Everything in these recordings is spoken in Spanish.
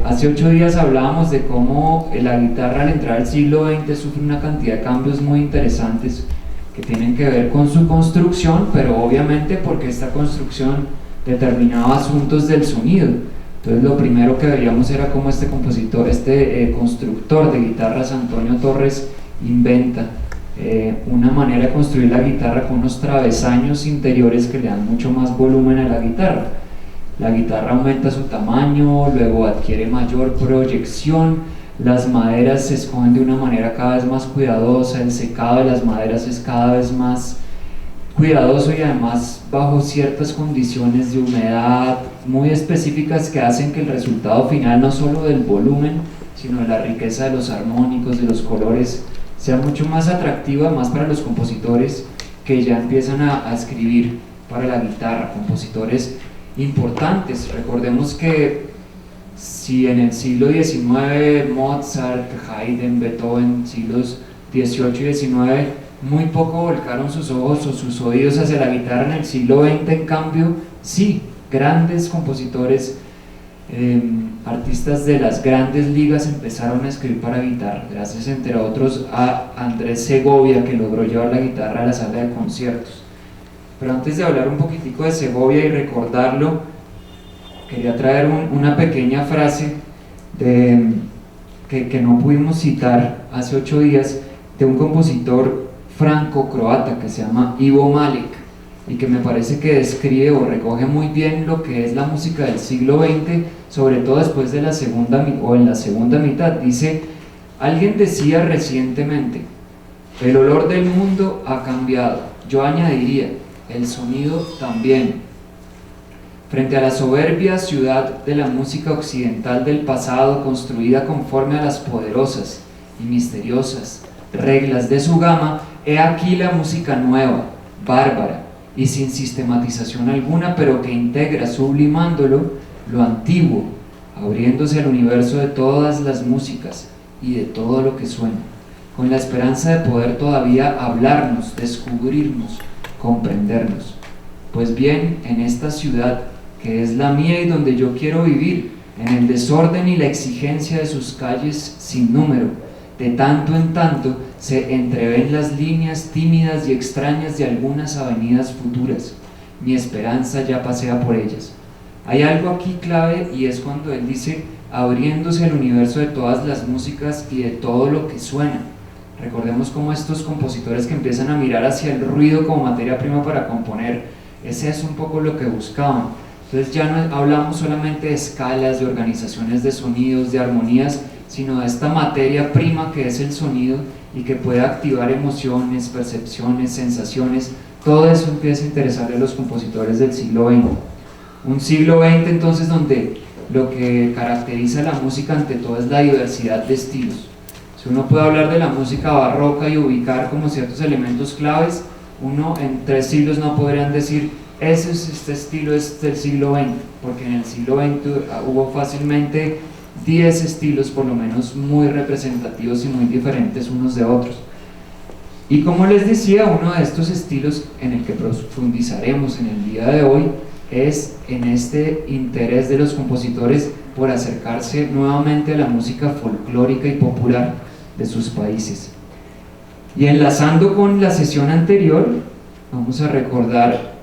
Hace 8 días hablábamos de cómo la guitarra al entrar al siglo XX sufre una cantidad de cambios muy interesantes que tienen que ver con su construcción, pero obviamente porque esta construcción determinaba asuntos del sonido. Entonces lo primero que veíamos era cómo este compositor, constructor de guitarras, Antonio Torres, inventa una manera de construir la guitarra con unos travesaños interiores que le dan mucho más volumen a la guitarra. La guitarra aumenta su tamaño, luego adquiere mayor proyección, las maderas se escogen de una manera cada vez más cuidadosa, el secado de las maderas es cada vez más cuidadoso y además bajo ciertas condiciones de humedad muy específicas que hacen que el resultado final, no solo del volumen, sino de la riqueza de los armónicos, de los colores, sea mucho más atractivo además para los compositores que ya empiezan a escribir para la guitarra, compositores importantes. Recordemos que si en el siglo XIX Mozart, Haydn, Beethoven, siglos XVIII y XIX muy poco volcaron sus ojos o sus oídos hacia la guitarra, en el siglo XX en cambio sí, grandes compositores, artistas de las grandes ligas empezaron a escribir para guitarra, gracias entre otros a Andrés Segovia, que logró llevar la guitarra a la sala de conciertos. Pero antes de hablar un poquitico de Segovia y recordarlo, quería traer una pequeña frase que no pudimos citar hace 8 días, de un compositor franco-croata que se llama Ivo Malek, y que me parece que describe o recoge muy bien lo que es la música del siglo XX, sobre todo después de la segunda mitad. Dice: alguien decía recientemente, el olor del mundo ha cambiado. Yo añadiría, el sonido también. Frente a la soberbia ciudad de la música occidental del pasado, construida conforme a las poderosas y misteriosas reglas de su gama, he aquí la música nueva, bárbara y sin sistematización alguna, pero que integra, sublimándolo, lo antiguo, abriéndose al universo de todas las músicas y de todo lo que suena, con la esperanza de poder todavía hablarnos, descubrirnos, comprendernos. Pues bien, en esta ciudad, que es la mía y donde yo quiero vivir, en el desorden y la exigencia de sus calles sin número, de tanto en tanto se entreven las líneas tímidas y extrañas de algunas avenidas futuras. Mi esperanza ya pasea por ellas. Hay algo aquí clave, y es cuando él dice, abriéndose el universo de todas las músicas y de todo lo que suena. Recordemos cómo estos compositores que empiezan a mirar hacia el ruido como materia prima para componer, ese es un poco lo que buscaban. Entonces ya no hablamos solamente de escalas, de organizaciones de sonidos, de armonías, sino de esta materia prima que es el sonido y que puede activar emociones, percepciones, sensaciones. Todo eso empieza a interesarle a los compositores del siglo XX. Un siglo XX entonces donde lo que caracteriza la música ante todo es la diversidad de estilos. Si uno puede hablar de la música barroca y ubicar como ciertos elementos claves, uno en 3 siglos no podrían decir este estilo es del siglo XX, porque en el siglo XX hubo fácilmente 10 estilos por lo menos muy representativos y muy diferentes unos de otros. Y como les decía, uno de estos estilos en el que profundizaremos en el día de hoy es en este interés de los compositores por acercarse nuevamente a la música folclórica y popular de sus países. Y enlazando con la sesión anterior, vamos a recordar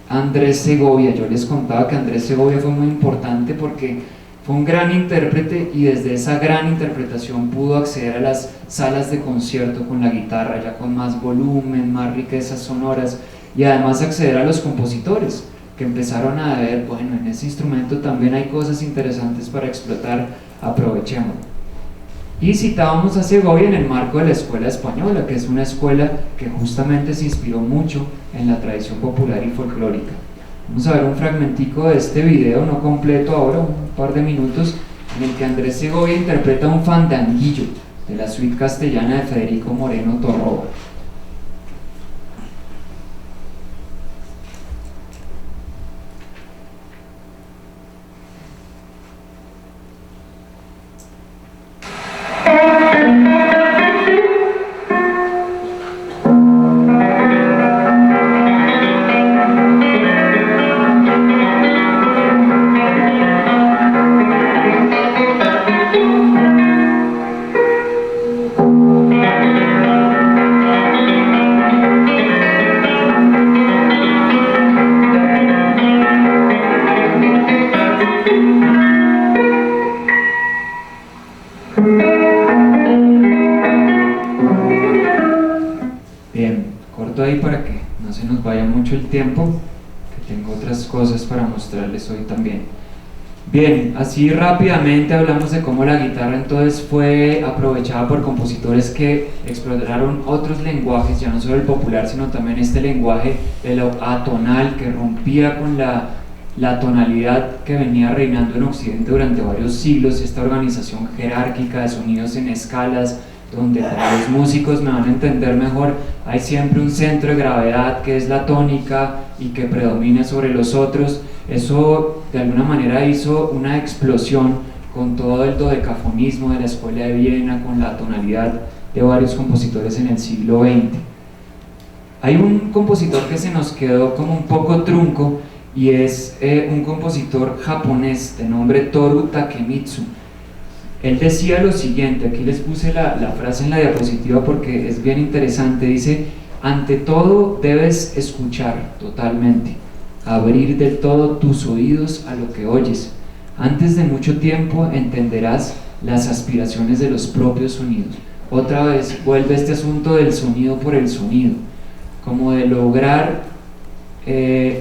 a Andrés Segovia. Yo les contaba que Andrés Segovia fue muy importante porque fue un gran intérprete y desde esa gran interpretación pudo acceder a las salas de concierto con la guitarra ya con más volumen, más riquezas sonoras, y además acceder a los compositores que empezaron a ver, bueno, en ese instrumento también hay cosas interesantes para explotar, aprovechemos. Y citábamos a Segovia en el marco de la escuela española, que es una escuela que justamente se inspiró mucho en la tradición popular y folclórica. Vamos a ver un fragmentico de este video, no completo ahora, un par de minutos, en el que Andrés Segovia interpreta un fandanguillo de la suite castellana de Federico Moreno Torroba. mucho el tiempo, que tengo otras cosas para mostrarles hoy también. Bien, así rápidamente hablamos de cómo la guitarra entonces fue aprovechada por compositores que exploraron otros lenguajes, ya no solo el popular, sino también este lenguaje de lo atonal que rompía con la tonalidad que venía reinando en Occidente durante varios siglos, esta organización jerárquica de sonidos en escalas, donde para los músicos me van a entender mejor, hay siempre un centro de gravedad que es la tónica y que predomina sobre los otros. Eso de alguna manera hizo una explosión con todo el dodecafonismo de la escuela de Viena, con la tonalidad de varios compositores en el siglo XX. Hay un compositor que se nos quedó como un poco trunco y es un compositor japonés de nombre Toru Takemitsu. Él decía lo siguiente, aquí les puse la frase en la diapositiva porque es bien interesante, dice: ante todo debes escuchar totalmente, abrir del todo tus oídos a lo que oyes. Antes de mucho tiempo entenderás las aspiraciones de los propios sonidos. Otra vez vuelve este asunto del sonido por el sonido, como de lograr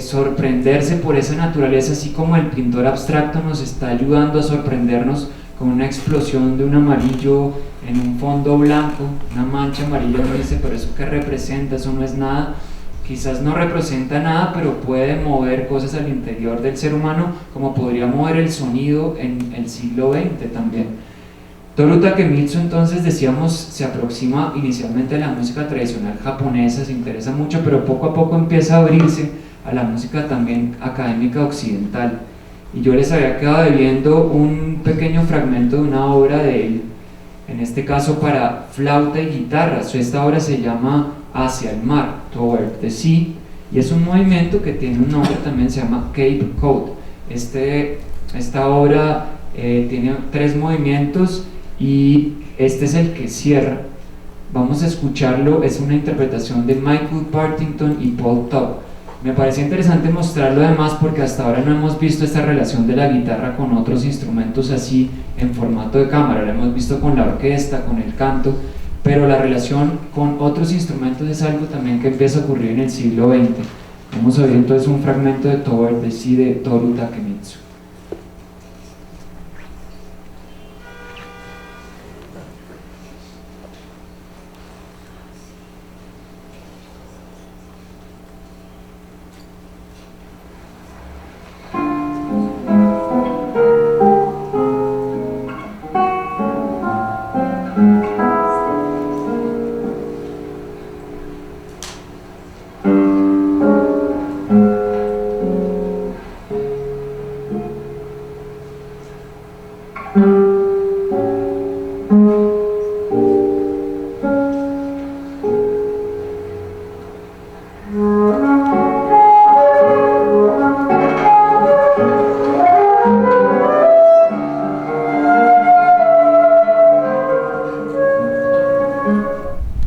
sorprenderse por esa naturaleza, así como el pintor abstracto nos está ayudando a sorprendernos con una explosión de un amarillo en un fondo blanco, una mancha amarilla. Uno dice, pero ¿eso qué representa? Eso no es nada. Quizás no representa nada, pero puede mover cosas al interior del ser humano, como podría mover el sonido en el siglo XX también. Toru Takemitsu, entonces decíamos, se aproxima inicialmente a la música tradicional japonesa, se interesa mucho, pero poco a poco empieza a abrirse a la música también académica occidental. Y yo les había quedado debiendo un pequeño fragmento de una obra de él, en este caso para flauta y guitarra. Esta obra se llama Hacia el mar, Toward the Sea, y es un movimiento que tiene un nombre también, se llama Cape Cod. Esta obra tiene 3 movimientos y este es el que cierra. Vamos a escucharlo, es una interpretación de Michael Partington y Paul Tubb. Me parecía interesante mostrarlo además porque hasta ahora no hemos visto esta relación de la guitarra con otros instrumentos así en formato de cámara. Lo hemos visto con la orquesta, con el canto, pero la relación con otros instrumentos es algo también que empieza a ocurrir en el siglo XX. Vamos a ver entonces un fragmento de Toward the Sea de Toru Takemitsu.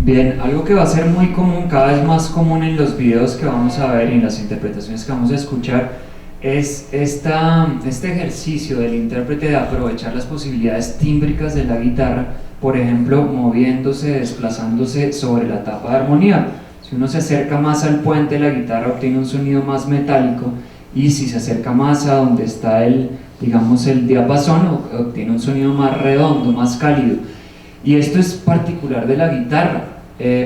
Bien, algo que va a ser muy común, cada vez más común en los videos que vamos a ver y en las interpretaciones que vamos a escuchar, es este ejercicio del intérprete de aprovechar las posibilidades tímbricas de la guitarra, por ejemplo, moviéndose, desplazándose sobre la tapa de armonía. Si uno se acerca más al puente, la guitarra obtiene un sonido más metálico, y si se acerca más a donde está el diapasón, obtiene un sonido más redondo, más cálido. Y esto es particular de la guitarra.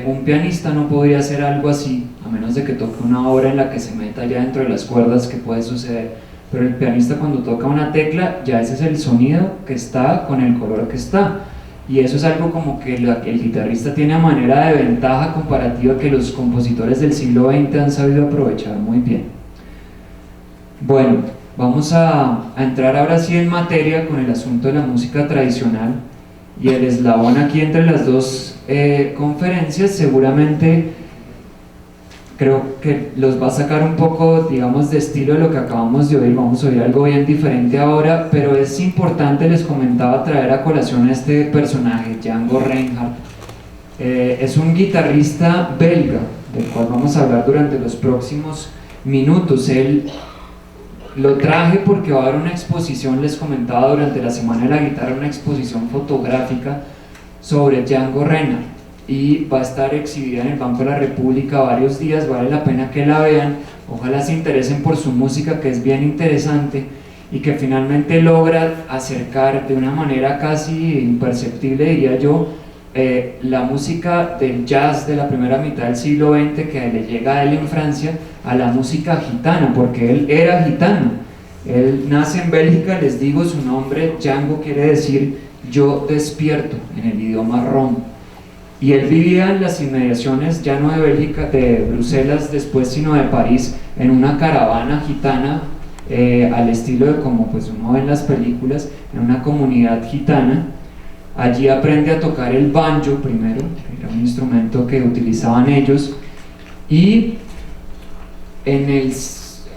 Un pianista no podría hacer algo así, a menos de que toque una obra en la que se meta ya dentro de las cuerdas, que puede suceder. Pero el pianista, cuando toca una tecla, ya ese es el sonido que está con el color que está. Y eso es algo como que el guitarrista tiene a manera de ventaja comparativa que los compositores del siglo XX han sabido aprovechar muy bien. Bueno, vamos a entrar ahora sí en materia con el asunto de la música tradicional. Y el eslabón aquí entre las dos conferencias seguramente creo que los va a sacar un poco, digamos, de estilo de lo que acabamos de oír. Vamos a oír algo bien diferente ahora, pero es importante, les comentaba, traer a colación a este personaje, Django Reinhardt. Es un guitarrista belga, del cual vamos a hablar durante los próximos minutos. Él lo traje porque va a haber una exposición, les comentaba durante la Semana de la Guitarra, una exposición fotográfica sobre Django Reinhardt. y va a estar exhibida en el Banco de la República varios días, vale la pena que la vean, ojalá se interesen por su música que es bien interesante y que finalmente logra acercar de una manera casi imperceptible, diría yo, la música del jazz de la primera mitad del siglo XX que le llega a él en Francia a la música gitana, porque él era gitano. Él nace en Bélgica, les digo, su nombre Django quiere decir yo despierto en el idioma rom, y él vivía en las inmediaciones ya no de Bélgica, de Bruselas después, sino de París, en una caravana gitana, al estilo de como pues uno ve en las películas, en una comunidad gitana. Allí aprende a tocar el banjo primero, era un instrumento que utilizaban ellos, y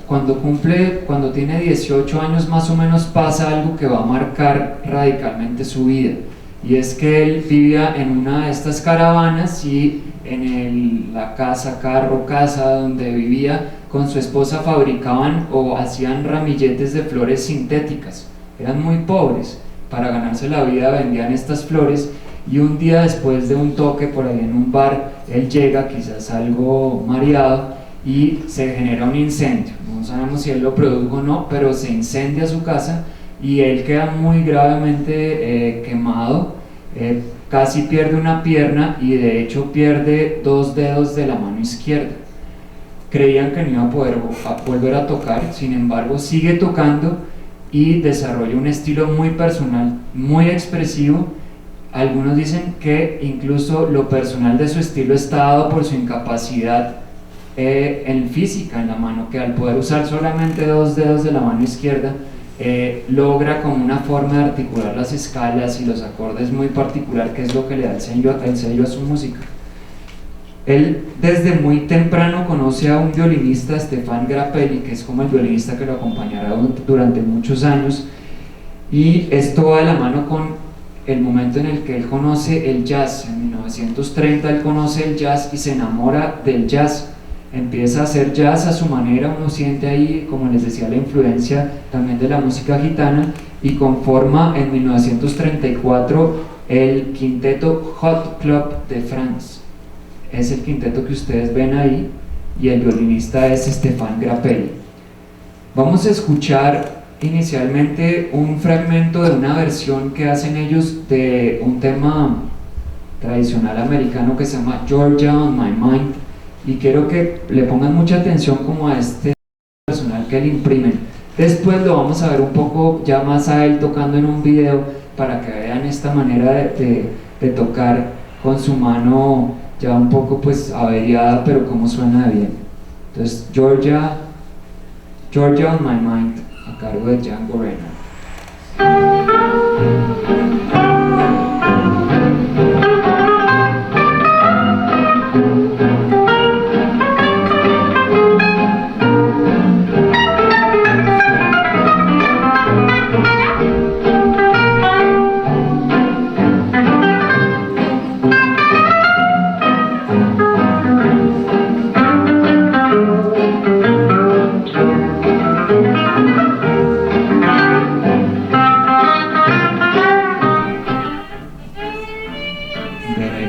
cuando tiene 18 años más o menos pasa algo que va a marcar radicalmente su vida, y es que él vivía en una de estas caravanas y en la casa donde vivía con su esposa fabricaban o hacían ramilletes de flores sintéticas, eran muy pobres, para ganarse la vida vendían estas flores, y un día después de un toque por ahí en un bar, él llega quizás algo mareado y se genera un incendio, no sabemos si él lo produjo o no, pero se incendia su casa y él queda muy gravemente quemado, casi pierde una pierna y de hecho pierde 2 dedos de la mano izquierda. Creían que no iba a poder volver a tocar, sin embargo sigue tocando y desarrolla un estilo muy personal, muy expresivo. Algunos dicen que incluso lo personal de su estilo está dado por su incapacidad en física en la mano, que al poder usar solamente 2 dedos de la mano izquierda, logra como una forma de articular las escalas y los acordes muy particular, que es lo que le da el sello a su música. Él desde muy temprano conoce a un violinista, Stéphane Grappelli, que es como el violinista que lo acompañará durante muchos años, y esto va de la mano con el momento en el que él conoce el jazz. En 1930 él conoce el jazz y se enamora del jazz, empieza a hacer jazz a su manera, uno siente ahí, como les decía, la influencia también de la música gitana, y conforma en 1934 el quinteto Hot Club de France. Es el quinteto que ustedes ven ahí y el violinista es Stéphane Grappelli. Vamos a escuchar inicialmente un fragmento de una versión que hacen ellos de un tema tradicional americano que se llama Georgia on My Mind, y quiero que le pongan mucha atención como a este personal que le imprimen. Después lo vamos a ver un poco ya más a él tocando en un video para que vean esta manera de tocar con su mano ya un poco pues averiada, pero como suena de bien. Entonces Georgia on My Mind, a cargo de Django Reinhardt.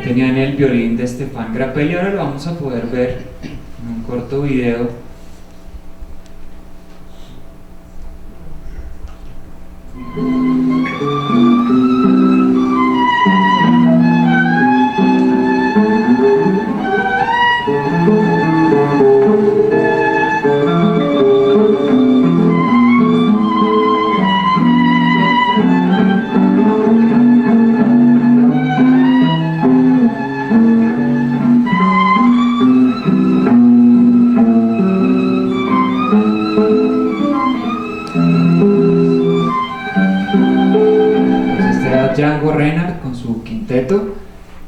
Tenían el violín de Stéphane Grappelli, ahora lo vamos a poder ver en un corto video. Django Reinhardt con su quinteto.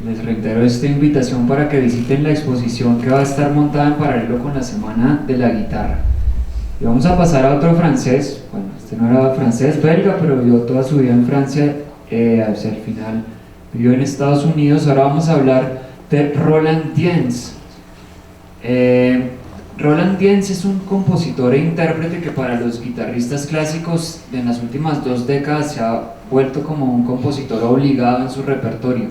Les reitero esta invitación para que visiten la exposición que va a estar montada en paralelo con la Semana de la Guitarra. Y vamos a pasar a otro francés. Bueno, este no era francés, belga, pero vivió toda su vida en Francia, hacia el final vivió en Estados Unidos. Ahora vamos a hablar de Roland Diens. Roland Diens es un compositor e intérprete que para los guitarristas clásicos en las últimas 2 décadas se ha vuelto como un compositor obligado en su repertorio.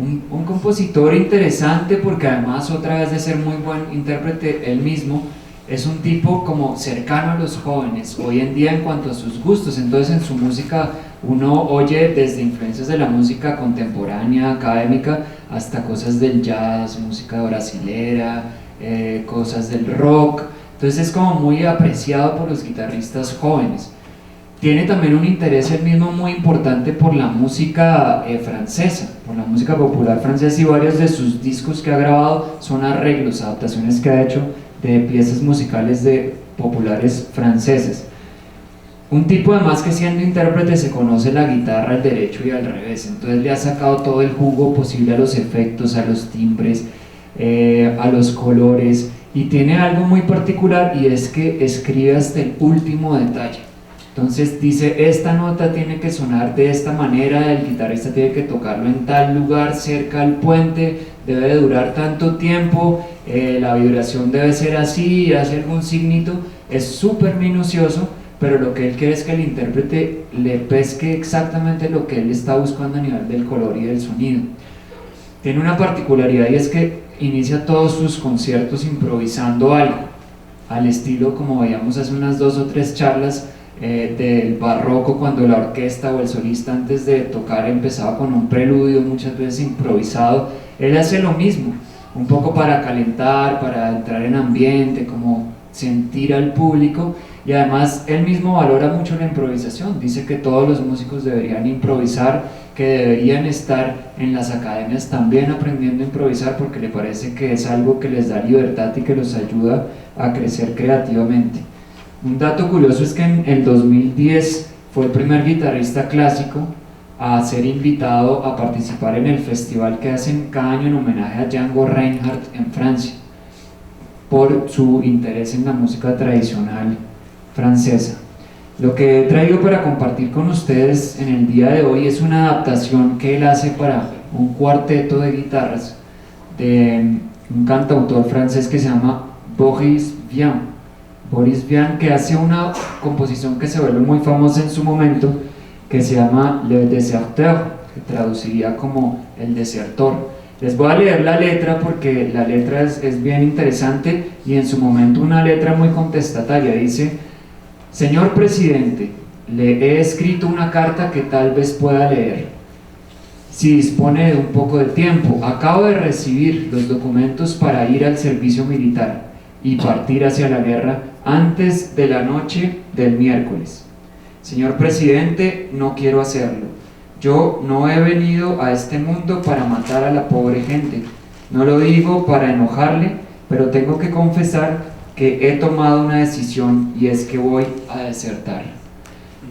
un compositor interesante porque además otra vez de ser muy buen intérprete él mismo, es un tipo como cercano a los jóvenes hoy en día en cuanto a sus gustos. Entonces en su música uno oye desde influencias de la música contemporánea, académica, hasta cosas del jazz, música brasilera, cosas del rock. Entonces es como muy apreciado por los guitarristas jóvenes. Tiene también un interés él mismo muy importante por la música francesa, por la música popular francesa, y varios de sus discos que ha grabado son arreglos, adaptaciones que ha hecho de piezas musicales de populares franceses. Un tipo además que siendo intérprete se conoce la guitarra al derecho y al revés, entonces le ha sacado todo el jugo posible a los efectos, a los timbres, a los colores, y tiene algo muy particular, y es que escribe hasta el último detalle. Entonces dice, esta nota tiene que sonar de esta manera, el guitarrista tiene que tocarlo en tal lugar, cerca al puente, debe de durar tanto tiempo, la vibración debe ser así, hace algún signito, es súper minucioso, pero lo que él quiere es que el intérprete le pesque exactamente lo que él está buscando a nivel del color y del sonido. Tiene una particularidad, y es que inicia todos sus conciertos improvisando algo, al estilo como veíamos hace unas 2 o 3 charlas, del barroco, cuando la orquesta o el solista antes de tocar empezaba con un preludio, muchas veces improvisado. Él hace lo mismo, un poco para calentar, para entrar en ambiente, como sentir al público, y además él mismo valora mucho la improvisación. Dice que todos los músicos deberían improvisar, que deberían estar en las academias también aprendiendo a improvisar, porque le parece que es algo que les da libertad y que los ayuda a crecer creativamente. Un dato curioso es que en el 2010 fue el primer guitarrista clásico a ser invitado a participar en el festival que hacen cada año en homenaje a Django Reinhardt en Francia, por su interés en la música tradicional francesa. Lo que he traído para compartir con ustedes en el día de hoy es una adaptación que él hace para un cuarteto de guitarras de un cantautor francés que se llama Boris Vian. Boris Vian, que hace una composición que se vuelve muy famosa en su momento, que se llama Le Deserteur, que traduciría como El Desertor. Les voy a leer la letra porque la letra es bien interesante, y en su momento una letra muy contestataria. Dice: Señor presidente, le he escrito una carta que tal vez pueda leer, si dispone de un poco de tiempo. Acabo de recibir los documentos para ir al servicio militar y partir hacia la guerra antes de la noche del miércoles. Señor presidente, no quiero hacerlo. Yo no he venido a este mundo para matar a la pobre gente. No lo digo para enojarle, pero tengo que confesar que he tomado una decisión, y es que voy a desertar.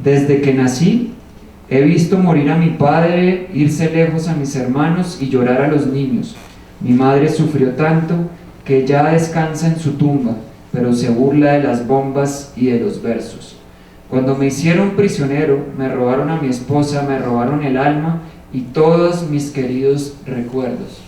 Desde que nací, he visto morir a mi padre, irse lejos a mis hermanos y llorar a los niños. Mi madre sufrió tanto que ya descansa en su tumba, pero se burla de las bombas y de los versos. Cuando me hicieron prisionero, me robaron a mi esposa, me robaron el alma y todos mis queridos recuerdos.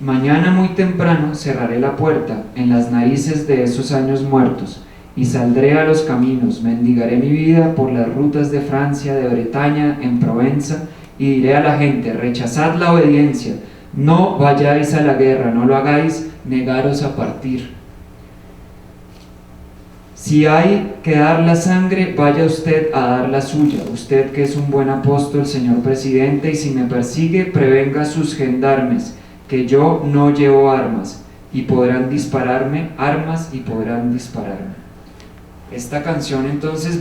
Mañana muy temprano cerraré la puerta en las narices de esos años muertos y saldré a los caminos, mendigaré mi vida por las rutas de Francia, de Bretaña, en Provenza, y diré a la gente: rechazad la obediencia, no vayáis a la guerra, no lo hagáis, negaros a partir. Si hay que dar la sangre, vaya usted a dar la suya, usted que es un buen apóstol, señor presidente, y si me persigue, prevenga a sus gendarmes, que yo no llevo armas, y podrán dispararme, armas y podrán dispararme. Esta canción entonces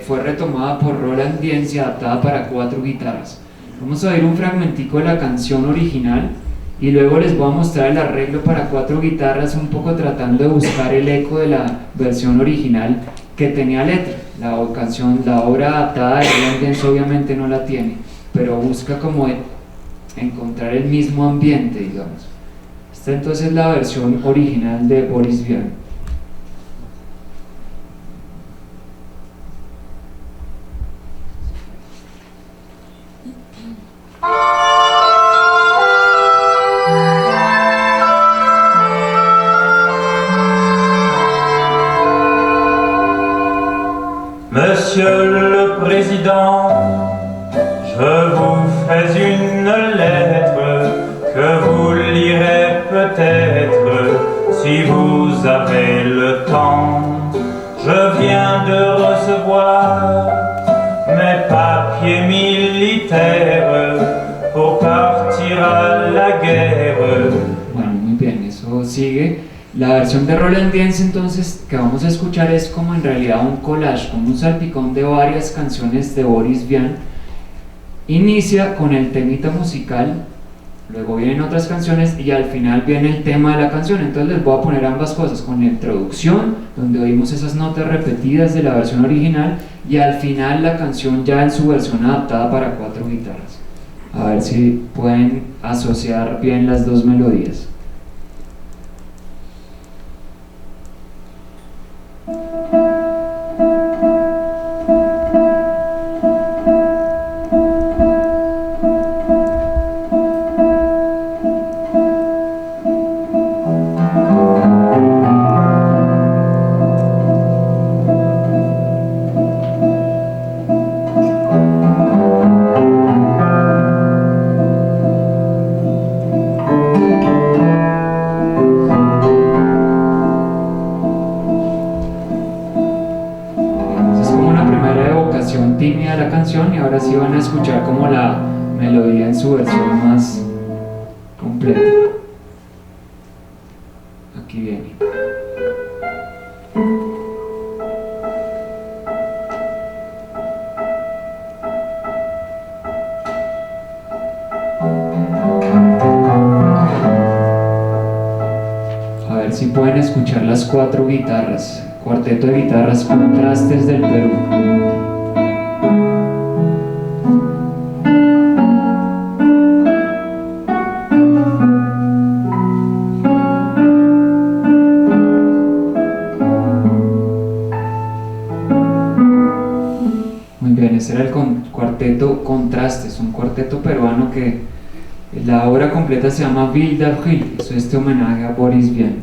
fue retomada por Roland Diens y adaptada para 4 guitarras. Vamos a oír un fragmentico de la canción original y luego les voy a mostrar el arreglo para 4 guitarras, un poco tratando de buscar el eco de la versión original que tenía letra. La obra adaptada de Roland Diens obviamente no la tiene, pero busca como encontrar el mismo ambiente, digamos. Esta entonces es la versión original de Boris Vian. Monsieur le Président, je vous fais une lettre que vous lirez peut-être si vous avez le temps. Je viens de recevoir mes papiers militaires pour partir à la guerre. Bueno, muy bien, eso sigue. La versión de Roland Diens entonces que vamos a escuchar es como en realidad un collage, como un salpicón de varias canciones de Boris Vian. Inicia con el temita musical, luego vienen otras canciones y al final viene el tema de la canción. Entonces les voy a poner ambas cosas, con la introducción, donde oímos esas notas repetidas de la versión original, y al final la canción ya en su versión adaptada para 4 guitarras. A ver si pueden asociar bien las dos melodías. Tímida la canción, y ahora sí van a escuchar como la melodía en su versión más completa. Aquí viene. A ver si pueden escuchar las 4 guitarras, cuarteto de guitarras Contrastes del Perú. Ese era el cuarteto Contrastes, un cuarteto peruano que la obra completa se llama Ville d'Avril, eso es este homenaje a Boris Vian.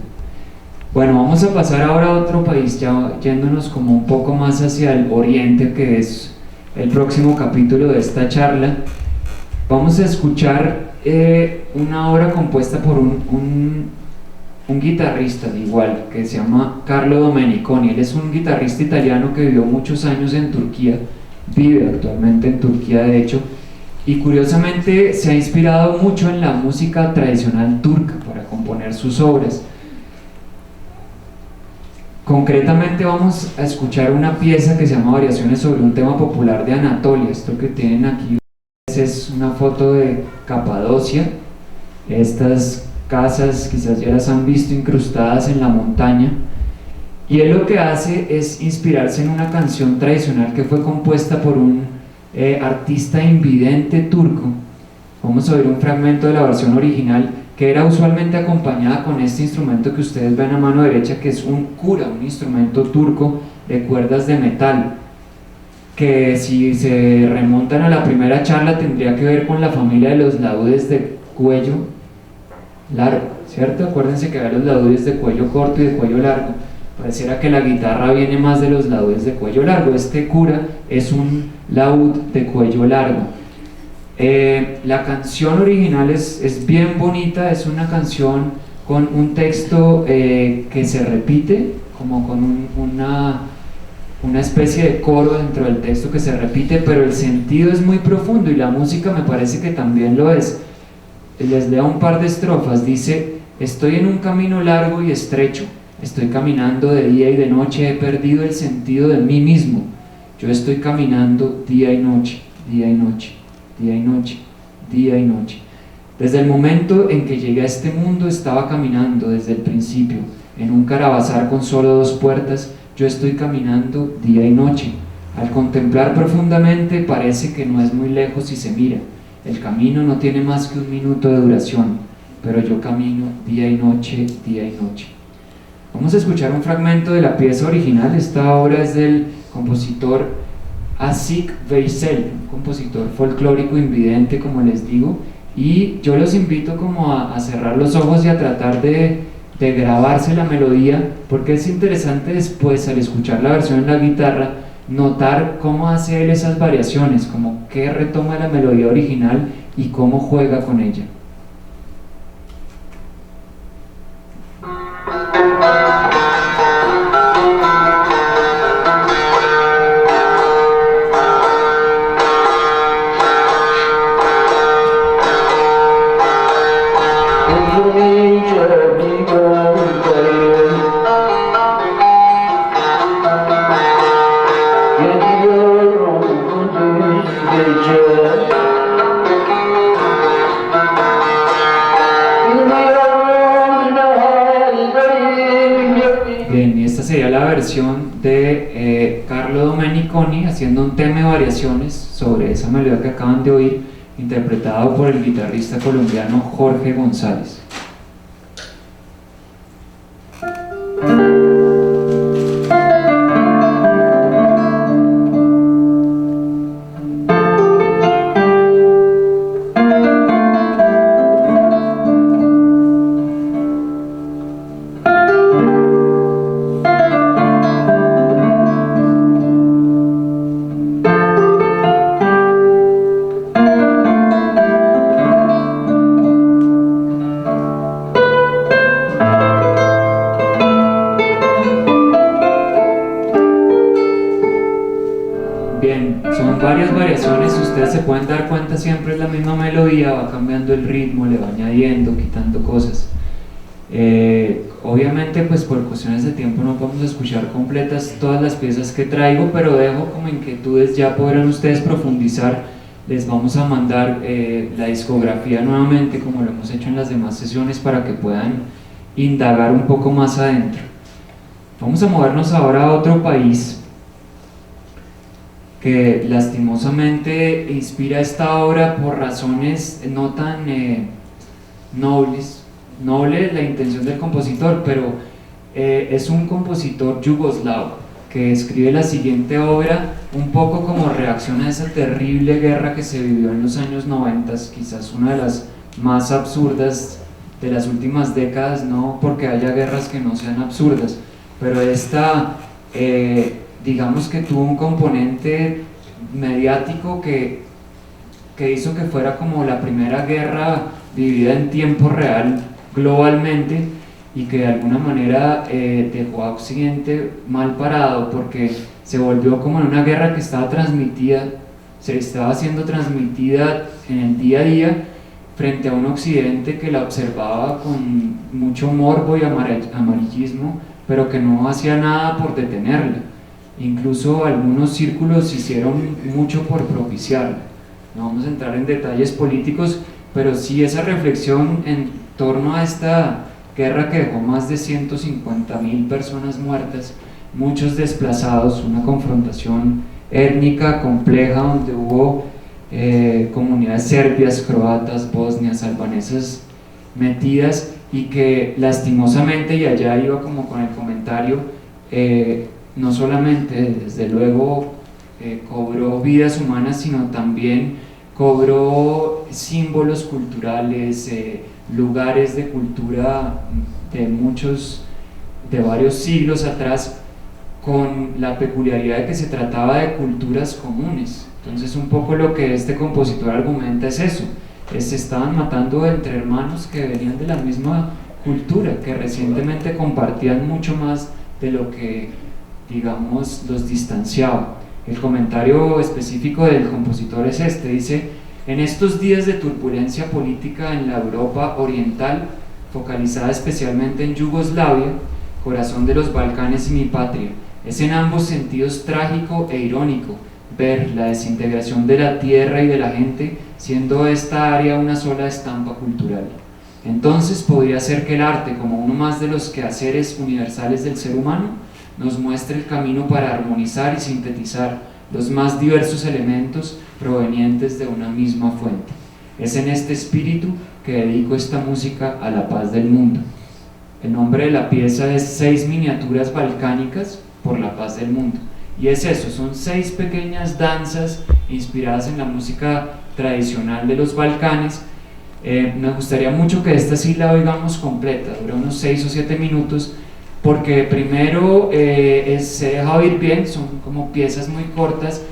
Bueno, vamos a pasar ahora a otro país, ya yéndonos como un poco más hacia el oriente, que es el próximo capítulo de esta charla. Vamos a escuchar una obra compuesta por un guitarrista igual, que se llama Carlo Domeniconi. Él es un guitarrista italiano que vivió muchos años en Turquía, vive actualmente en Turquía de hecho, y curiosamente se ha inspirado mucho en la música tradicional turca para componer sus obras. Concretamente vamos a escuchar una pieza que se llama Variaciones sobre un tema popular de Anatolia. Esto que tienen aquí es una foto de Capadocia. Estas casas quizás ya las han visto incrustadas en la montaña, y él lo que hace es inspirarse en una canción tradicional que fue compuesta por un artista invidente turco. Vamos a oír un fragmento de la versión original, que era usualmente acompañada con este instrumento que ustedes ven a mano derecha, que es un kura, un instrumento turco de cuerdas de metal, que si se remontan a la primera charla tendría que ver con la familia de los laúdes de cuello largo, ¿cierto? Acuérdense que había los laúdes de cuello corto y de cuello largo. Pareciera que la guitarra viene más de los laúdes de cuello largo. Este kura es un laúd de cuello largo. La canción original es bien bonita, es una canción con un texto que se repite, como con una especie de coro dentro del texto que se repite, pero el sentido es muy profundo y la música me parece que también lo es. Les leo un par de estrofas. Dice: estoy en un camino largo y estrecho, estoy caminando de día y de noche, he perdido el sentido de mí mismo, yo estoy caminando día y noche, día y noche, día y noche, día y noche. Desde el momento en que llegué a este mundo estaba caminando desde el principio, en un caravasar con solo 2 puertas, yo estoy caminando día y noche. Al contemplar profundamente parece que no es muy lejos si se mira, el camino no tiene más que 1 minuto de duración, pero yo camino día y noche, día y noche. Vamos a escuchar un fragmento de la pieza original. Esta obra es del compositor Asik Veysel, un compositor folclórico invidente, como les digo, y yo los invito como a cerrar los ojos y a tratar de grabarse la melodía, porque es interesante después, al escuchar la versión en la guitarra, notar cómo hace él esas variaciones, como que retoma la melodía original y cómo juega con ella. Bien, y esta sería la versión de Carlo Domeniconi haciendo un tema de variaciones sobre esa melodía que acaban de oír, interpretado por el guitarrista colombiano Jorge González. Bien, son varias variaciones, ustedes se pueden dar cuenta, siempre es la misma melodía, va cambiando el ritmo, le va añadiendo, quitando cosas. Obviamente pues por cuestiones de tiempo no podemos escuchar completas todas las piezas que traigo, pero dejo como inquietudes, ya podrán ustedes profundizar. Les vamos a mandar la discografía nuevamente como lo hemos hecho en las demás sesiones para que puedan indagar un poco más adentro. Vamos a movernos ahora a otro país que lastimosamente inspira esta obra por razones no tan nobles. Noble la intención del compositor, pero es un compositor yugoslavo que escribe la siguiente obra un poco como reacción a esa terrible guerra que se vivió en los años 90, quizás una de las más absurdas de las últimas décadas, no porque haya guerras que no sean absurdas, pero esta digamos que tuvo un componente mediático que hizo que fuera como la primera guerra vivida en tiempo real globalmente y que de alguna manera dejó a Occidente mal parado porque se volvió como en una guerra que estaba transmitida, se estaba siendo transmitida en el día a día frente a un Occidente que la observaba con mucho morbo y amarillismo, pero que no hacía nada por detenerla. Incluso algunos círculos hicieron mucho por propiciarla. No vamos a entrar en detalles políticos, pero sí esa reflexión en torno a esta guerra que dejó más de 150.000 personas muertas, muchos desplazados, una confrontación étnica compleja donde hubo comunidades serbias, croatas, bosnias, albanesas metidas y que lastimosamente, y allá iba como con el comentario, no solamente desde luego cobró vidas humanas, sino también cobró símbolos culturales, lugares de cultura de varios siglos atrás, con la peculiaridad de que se trataba de culturas comunes. Entonces un poco lo que este compositor argumenta es eso, se estaban matando entre hermanos que venían de la misma cultura, que recientemente compartían mucho más de lo que, digamos, los distanciaba. El comentario específico del compositor es este, dice: en estos días de turbulencia política en la Europa oriental, focalizada especialmente en Yugoslavia, corazón de los Balcanes y mi patria, es en ambos sentidos trágico e irónico ver la desintegración de la tierra y de la gente, siendo esta área una sola estampa cultural. Entonces podría ser que el arte, como uno más de los quehaceres universales del ser humano, nos muestre el camino para armonizar y sintetizar los más diversos elementos provenientes de una misma fuente. Es en este espíritu que dedico esta música a la paz del mundo. El nombre de la pieza es 6 miniaturas balcánicas por la paz del mundo. Y es eso, son 6 pequeñas danzas inspiradas en la música tradicional de los Balcanes. Me gustaría mucho que esta sí la oigamos completa, dura unos 6 o 7 minutos, porque primero se deja oír bien, son como piezas muy cortas,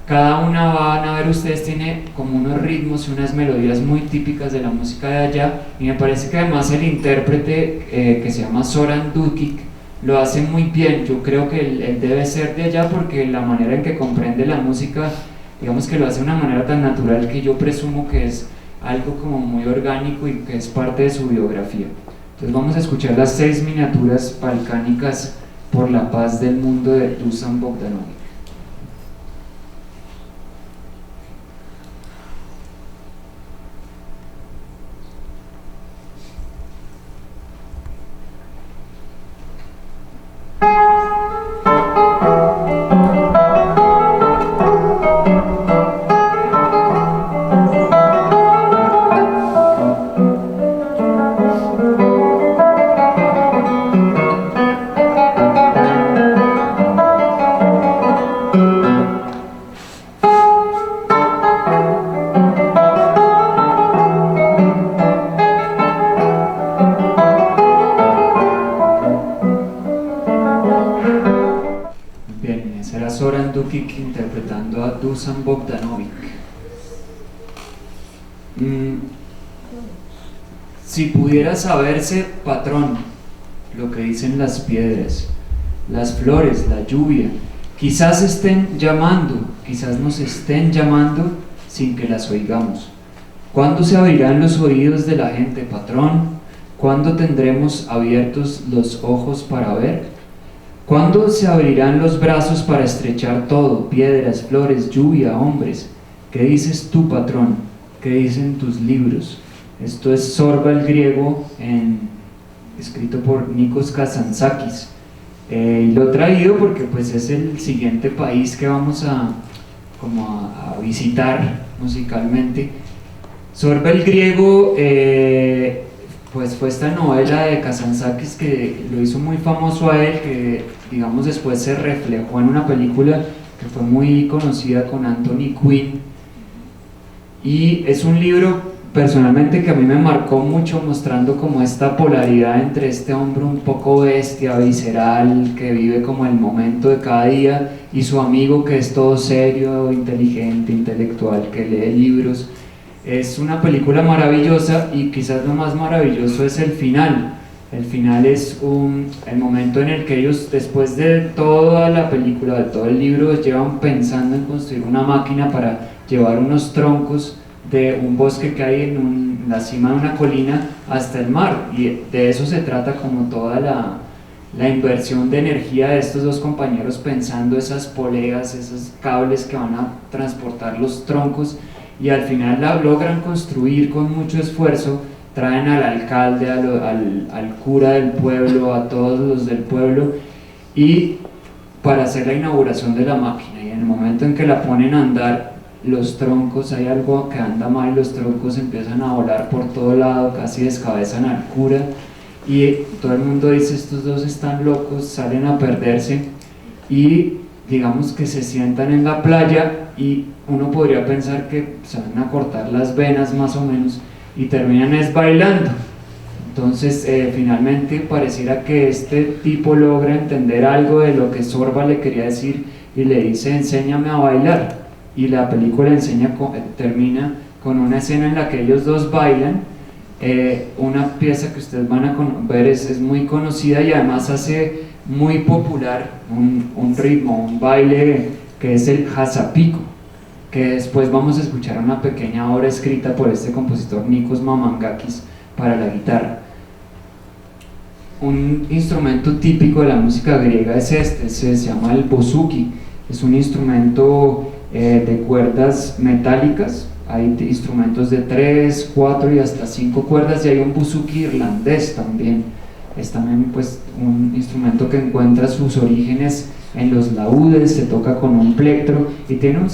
cada una van a ver ustedes tiene como unos ritmos y unas melodías muy típicas de la música de allá, y me parece que además el intérprete que se llama Zoran Dukic lo hace muy bien. Yo creo que él debe ser de allá porque la manera en que comprende la música, digamos que lo hace de una manera tan natural que yo presumo que es algo como muy orgánico y que es parte de su biografía. Entonces vamos a escuchar las 6 miniaturas balcánicas por la paz del mundo de Dusan Bogdanovic. Zoran Dukic interpretando a Dusan Bogdanovic. Si pudiera saberse, patrón, lo que dicen las piedras, las flores, la lluvia, quizás estén llamando, quizás nos estén llamando sin que las oigamos. ¿Cuándo se abrirán los oídos de la gente, patrón? ¿Cuándo tendremos abiertos los ojos para ver? ¿Cuándo se abrirán los brazos para estrechar todo? Piedras, flores, lluvia, hombres. ¿Qué dices tú, patrón? ¿Qué dicen tus libros? Esto es Zorba el griego, escrito por Nikos Kazantzakis. Y lo he traído porque pues es el siguiente país que vamos a visitar musicalmente. Zorba el griego pues fue esta novela de Kazantzakis que lo hizo muy famoso a él, que digamos después se reflejó en una película que fue muy conocida con Anthony Quinn, y es un libro personalmente que a mí me marcó mucho, mostrando como esta polaridad entre este hombre un poco bestia, visceral, que vive como el momento de cada día, y su amigo que es todo serio, inteligente, intelectual, que lee libros. Es una película maravillosa, y quizás lo más maravilloso es el final. El final es el momento en el que ellos, después de toda la película, de todo el libro, llevan pensando en construir una máquina para llevar unos troncos de un bosque que hay en la cima de una colina hasta el mar, y de eso se trata como toda la inversión de energía de estos dos compañeros, pensando esas poleas, esos cables que van a transportar los troncos, y al final la logran construir con mucho esfuerzo. Traen al alcalde, al cura del pueblo, a todos los del pueblo, y para hacer la inauguración de la máquina, y en el momento en que la ponen a andar, los troncos, hay algo que anda mal, y los troncos empiezan a volar por todo lado, casi descabezan al cura, y todo el mundo dice: estos dos están locos, salen a perderse, y digamos que se sientan en la playa, y uno podría pensar que se van a cortar las venas más o menos, y terminan es bailando. Entonces finalmente pareciera que este tipo logra entender algo de lo que Zorba le quería decir, y le dice: enséñame a bailar, y la película termina con una escena en la que ellos dos bailan, una pieza que ustedes van a ver, es muy conocida, y además hace muy popular un ritmo, un baile que es el Hazapico, que después vamos a escuchar una pequeña obra escrita por este compositor Nikos Mamangakis para la guitarra. Un instrumento típico de la música griega es se llama el bouzouki. Es un instrumento de cuerdas metálicas. Hay instrumentos de 3, 4 y hasta 5 cuerdas, y hay un bouzouki irlandés también. Es también pues un instrumento que encuentra sus orígenes en los laúdes, se toca con un plectro y tiene un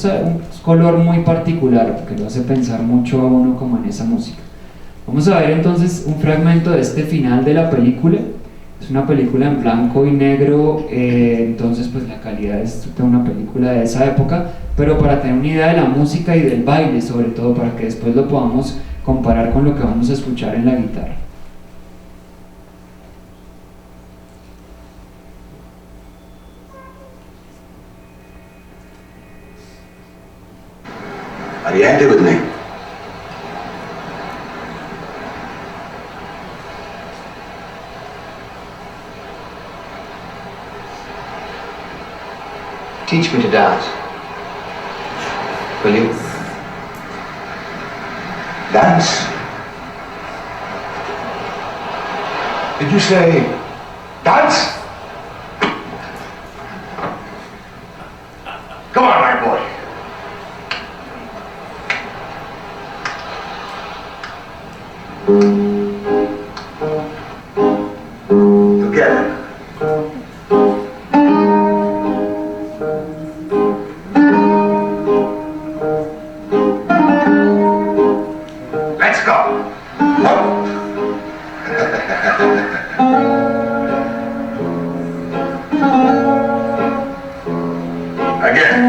color muy particular que lo hace pensar mucho a uno como en esa música. Vamos a ver entonces un fragmento de este final de la película. Es una película en blanco y negro, entonces pues la calidad es de una película de esa época, pero para tener una idea de la música y del baile, sobre todo, para que después lo podamos comparar con lo que vamos a escuchar en la guitarra. Have you acted with me? Teach me to dance. Will you? Dance? Did you say dance? Come on, my boy. Together. Let's go. Again.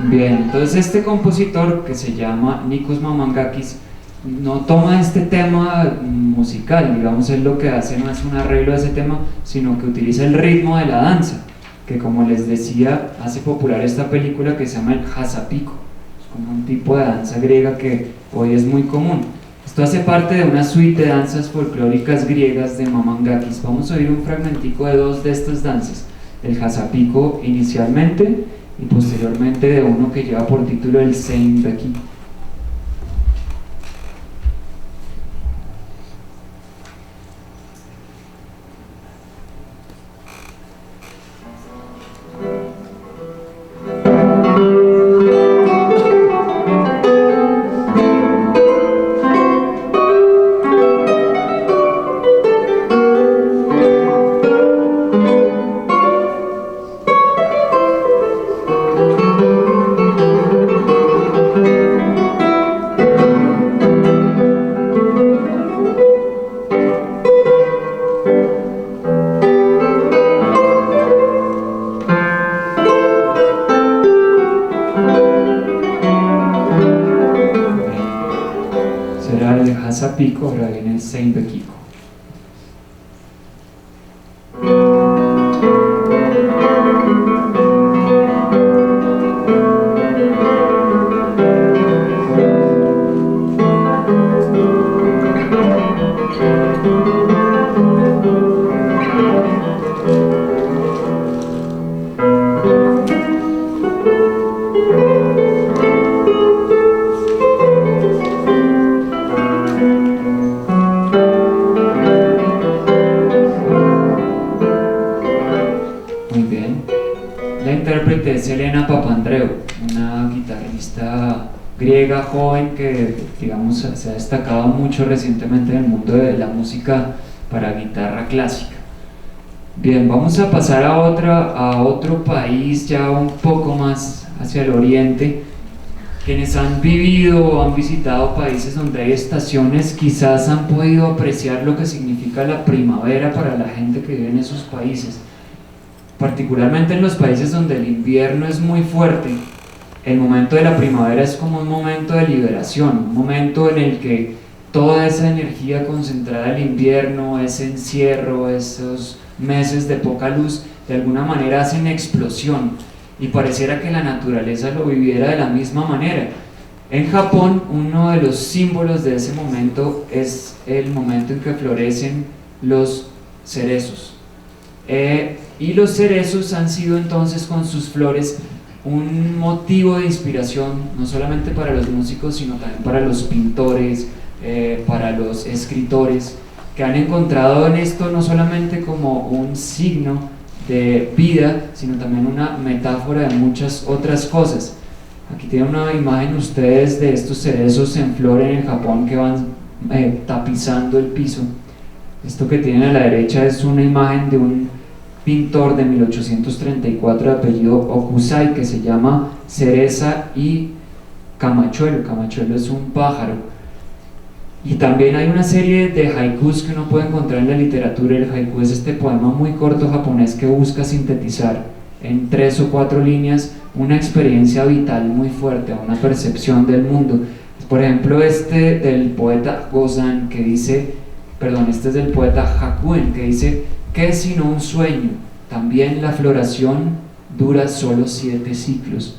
Bien, entonces este compositor que se llama Nikos Mamangakis no toma este tema musical, digamos, él lo que hace no es un arreglo de ese tema, sino que utiliza el ritmo de la danza, que como les decía, hace popular esta película que se llama el Hassapiko, es como un tipo de danza griega que hoy es muy común. Esto hace parte de una suite de danzas folclóricas griegas de Mamangakis. Vamos a oír un fragmentico de dos de estas danzas, el Hassapiko inicialmente y posteriormente de uno que lleva por título el Seinbeki. Será el Hassapiko, ahora viene el Seinbekiko. Es Elena Papandreou, una guitarrista griega joven que, digamos, se ha destacado mucho recientemente en el mundo de la música para guitarra clásica. Bien, vamos a pasar a otro país ya un poco más hacia el oriente. Quienes han vivido o han visitado países donde hay estaciones quizás han podido apreciar lo que significa la primavera para la gente que vive en esos países. Particularmente en los países donde el invierno es muy fuerte, el momento de la primavera es como un momento de liberación, un momento en el que toda esa energía concentrada del invierno, ese encierro, esos meses de poca luz, de alguna manera hacen explosión y pareciera que la naturaleza lo viviera de la misma manera. En Japón, uno de los símbolos de ese momento es el momento en que florecen los cerezos. Y los cerezos han sido entonces con sus flores un motivo de inspiración no solamente para los músicos sino también para los pintores, para los escritores, que han encontrado en esto no solamente como un signo de vida sino también una metáfora de muchas otras cosas. Aquí tienen una imagen ustedes de estos cerezos en flor en el Japón que van tapizando el piso. Esto que tienen a la derecha es una imagen de un pintor de 1834 de apellido Okusai que se llama Cereza y Camachuelo. Camachuelo es un pájaro. Y también hay una serie de haikus que uno puede encontrar en la literatura. El haiku es este poema muy corto japonés que busca sintetizar en 3 o 4 líneas una experiencia vital muy fuerte, una percepción del mundo. Por ejemplo, este del poeta Gozan que dice: perdón, este es del poeta Hakuen, que dice: ¿qué es sino un sueño? También la floración dura solo 7 ciclos.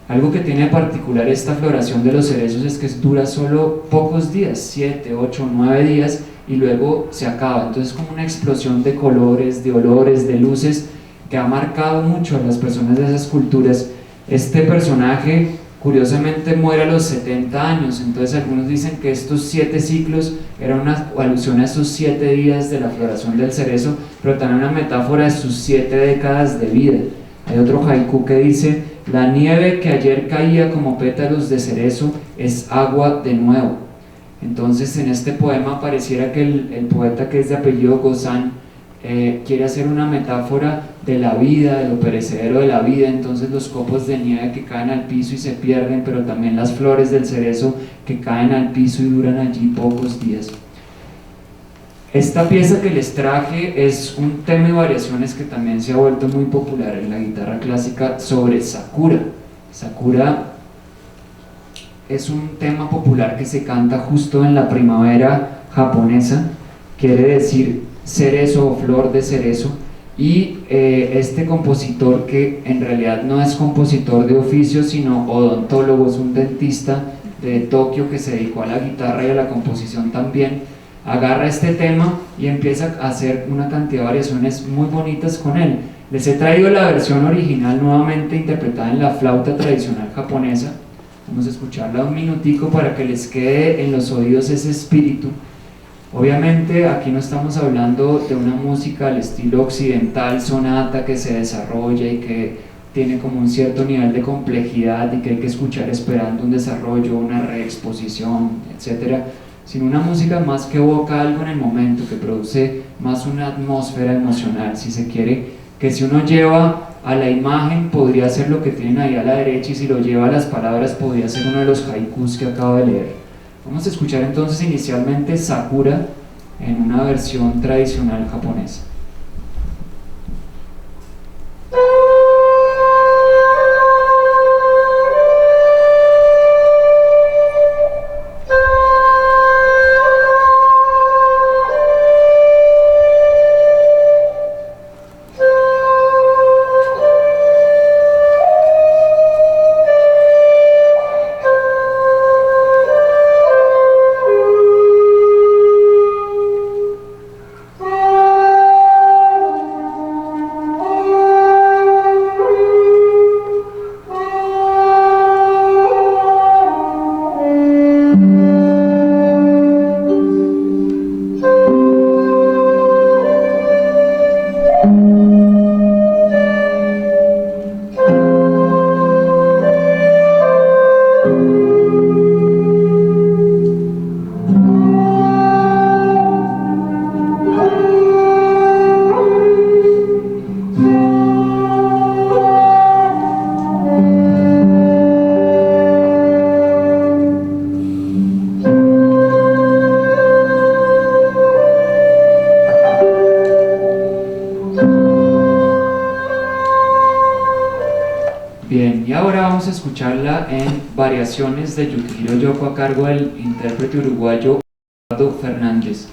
Algo que tiene de particular esta floración de los cerezos es que dura solo pocos días, 7, 8, 9 días, y luego se acaba. Entonces es como una explosión de colores, de olores, de luces, que ha marcado mucho a las personas de esas culturas. Este personaje curiosamente muere a los 70 años, entonces algunos dicen que estos 7 ciclos eran una alusión a esos 7 días de la floración del cerezo, pero también una metáfora de sus 7 décadas de vida. Hay otro haiku que dice: la nieve que ayer caía como pétalos de cerezo es agua de nuevo. Entonces en este poema pareciera que el poeta, que es de apellido Gozán, quiere hacer una metáfora de la vida, de lo perecedero de la vida. Entonces los copos de nieve que caen al piso y se pierden, pero también las flores del cerezo que caen al piso y duran allí pocos días. Esta pieza que les traje es un tema y variaciones que también se ha vuelto muy popular en la guitarra clásica, sobre Sakura. Sakura es un tema popular que se canta justo en la primavera japonesa, quiere decir cerezo o flor de cerezo, y este compositor, que en realidad no es compositor de oficio sino odontólogo, es un dentista de Tokio que se dedicó a la guitarra y a la composición también, agarra este tema y empieza a hacer una cantidad de variaciones muy bonitas con él. Les he traído la versión original nuevamente interpretada en la flauta tradicional japonesa. Vamos a escucharla un minutico para que les quede en los oídos ese espíritu. Obviamente aquí no estamos hablando de una música al estilo occidental, sonata, que se desarrolla y que tiene como un cierto nivel de complejidad y que hay que escuchar esperando un desarrollo, una reexposición, etcétera, sino una música más que evoca algo en el momento, que produce más una atmósfera emocional, si se quiere, que si uno lleva a la imagen podría ser lo que tienen ahí a la derecha, y si lo lleva a las palabras podría ser uno de los haikus que acabo de leer. Vamos a escuchar entonces inicialmente Sakura en una versión tradicional japonesa. Bien, y ahora vamos a escucharla en variaciones de Yukihiro Yoko a cargo del intérprete uruguayo Eduardo Fernández.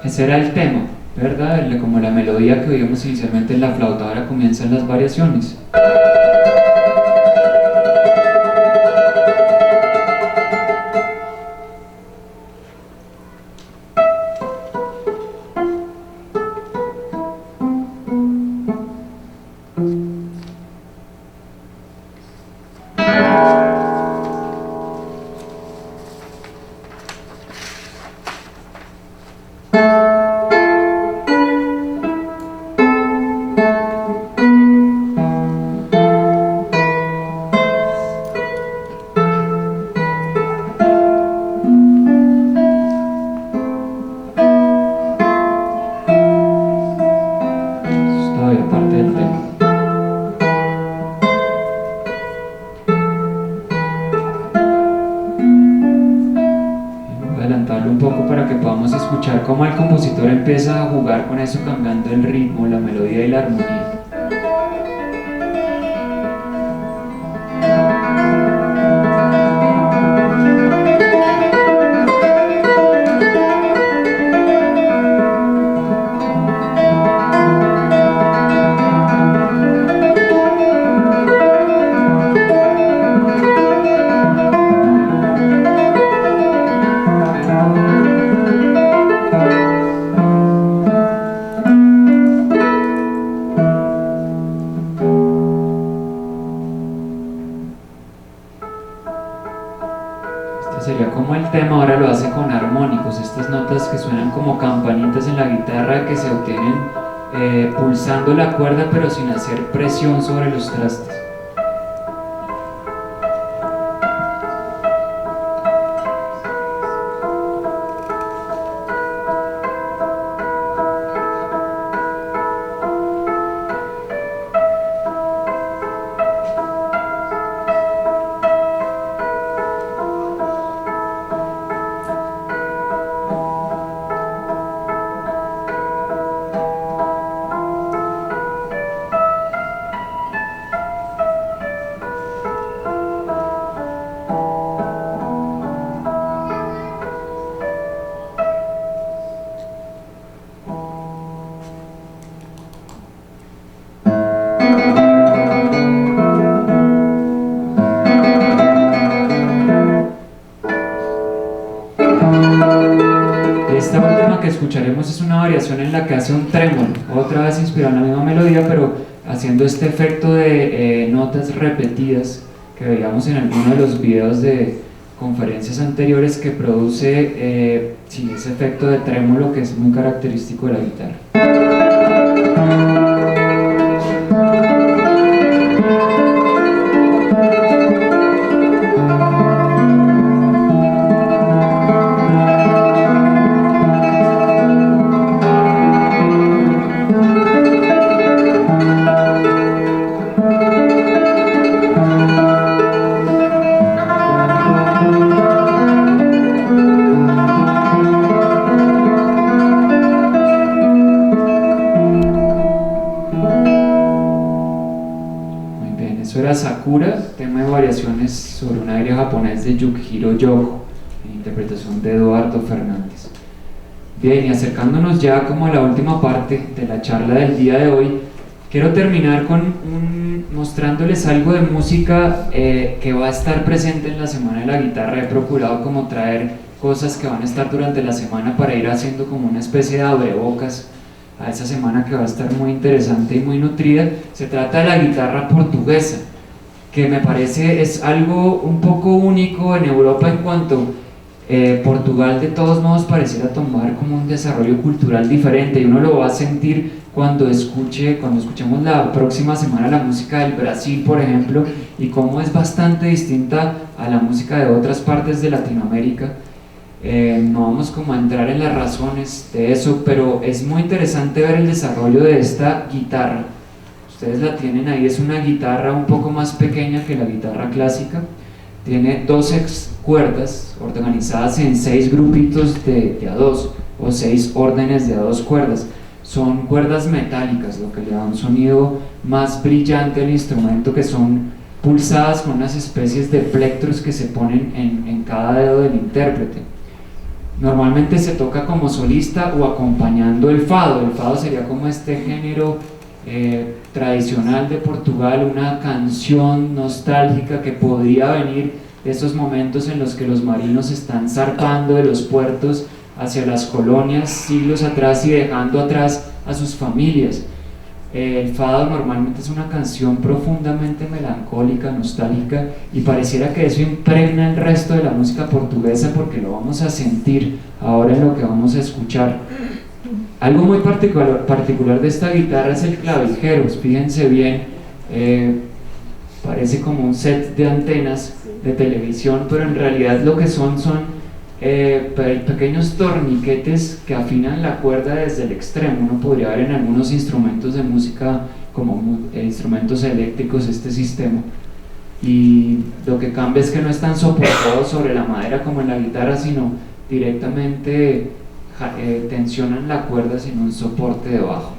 Ese era el tema, ¿verdad? Como la melodía que oímos inicialmente en la flauta. Ahora comienzan las variaciones. podamos escuchar cómo el compositor empieza a jugar con eso, cambiando el ritmo, la melodía y la armonía. Sería como el tema, ahora lo hace con armónicos, estas notas que suenan como campanitas en la guitarra que se obtienen pulsando la cuerda pero sin hacer presión sobre los trastes. Esta última que escucharemos es una variación en la que hace un trémolo, otra vez inspirado en la misma melodía, pero haciendo este efecto de notas repetidas que veíamos en alguno de los videos de conferencias anteriores, que produce sí, ese efecto de trémolo que es muy característico de la guitarra. Eso era Sakura, tema de variaciones sobre un aire japonés de Yukihiro Yoko, en interpretación de Eduardo Fernández. Bien, y acercándonos ya como a la última parte de la charla del día de hoy, quiero terminar con mostrándoles algo de música que va a estar presente en la Semana de la Guitarra. He procurado como traer cosas que van a estar durante la semana para ir haciendo como una especie de abrebocas a esa semana que va a estar muy interesante y muy nutrida. Se trata de la guitarra portuguesa, que me parece es algo un poco único en Europa, en cuanto Portugal de todos modos pareciera tomar como un desarrollo cultural diferente, y uno lo va a sentir cuando escuchemos la próxima semana la música del Brasil, por ejemplo, y cómo es bastante distinta a la música de otras partes de Latinoamérica. No vamos como a entrar en las razones de eso, pero es muy interesante ver el desarrollo de esta guitarra. Ustedes la tienen ahí, es una guitarra un poco más pequeña que la guitarra clásica, tiene 12 cuerdas organizadas en 6 grupitos de a 2 o 6 órdenes de a 2 cuerdas. Son cuerdas metálicas, lo que le da un sonido más brillante al instrumento, que son pulsadas con unas especies de plectros que se ponen en cada dedo del intérprete. Normalmente se toca como solista o acompañando el fado. El fado sería como este género tradicional de Portugal, una canción nostálgica que podría venir de esos momentos en los que los marinos están zarpando de los puertos hacia las colonias siglos atrás y dejando atrás a sus familias. El fado normalmente es una canción profundamente melancólica, nostálgica, y pareciera que eso impregna el resto de la música portuguesa, porque lo vamos a sentir ahora en lo que vamos a escuchar. Algo muy particular de esta guitarra es el clavijero. Fíjense bien, parece como un set de antenas de televisión, pero en realidad lo que son pequeños torniquetes que afinan la cuerda desde el extremo. Uno podría ver en algunos instrumentos de música como instrumentos eléctricos este sistema, y lo que cambia es que no están soportados sobre la madera como en la guitarra, sino directamente tensionan la cuerda sin un soporte debajo.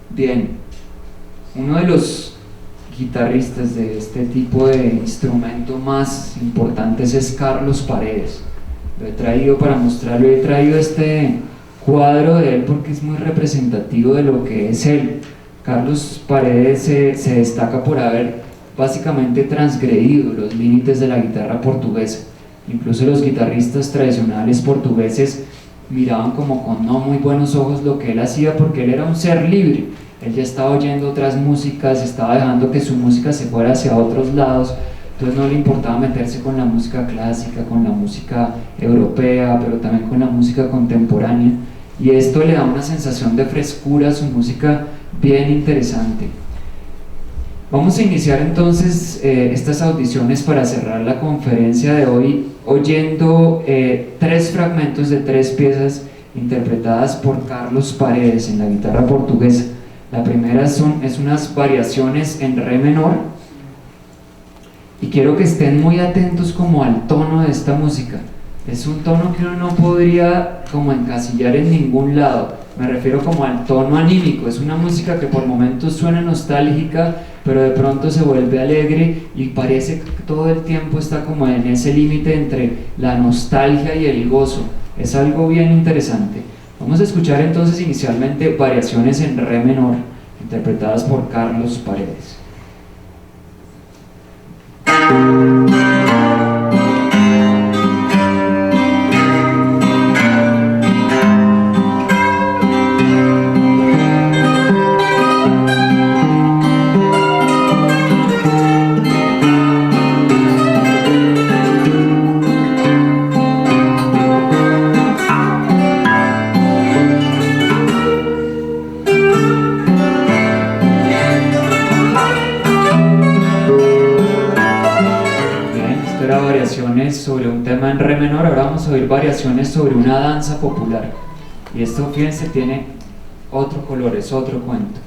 Bien, uno de los guitarristas de este tipo de instrumento más importantes es Carlos Paredes. Lo he traído para mostrarlo, he traído este cuadro de él porque es muy representativo de lo que es él. Carlos Paredes se destaca por haber básicamente transgredido los límites de la guitarra portuguesa. Incluso los guitarristas tradicionales portugueses miraban como con no muy buenos ojos lo que él hacía, porque él era un ser libre. Él ya estaba oyendo otras músicas, estaba dejando que su música se fuera hacia otros lados, entonces no le importaba meterse con la música clásica, con la música europea, pero también con la música contemporánea, y esto le da una sensación de frescura a su música bien interesante. Vamos a iniciar entonces estas audiciones para cerrar la conferencia de hoy oyendo 3 fragmentos de 3 piezas interpretadas por Carlos Paredes en la guitarra portuguesa. La primera es unas variaciones en re menor, y quiero que estén muy atentos como al tono de esta música. Es un tono que uno no podría como encasillar en ningún lado, me refiero como al tono anímico. Es una música que por momentos suena nostálgica, pero de pronto se vuelve alegre y parece que todo el tiempo está como en ese límite entre la nostalgia y el gozo. Es algo bien interesante. Vamos a escuchar entonces inicialmente variaciones en re menor, interpretadas por Carlos Paredes. Sobre un tema en re menor. Ahora vamos a oír variaciones sobre una danza popular, y esto, fíjense, tiene otro color, es otro cuento.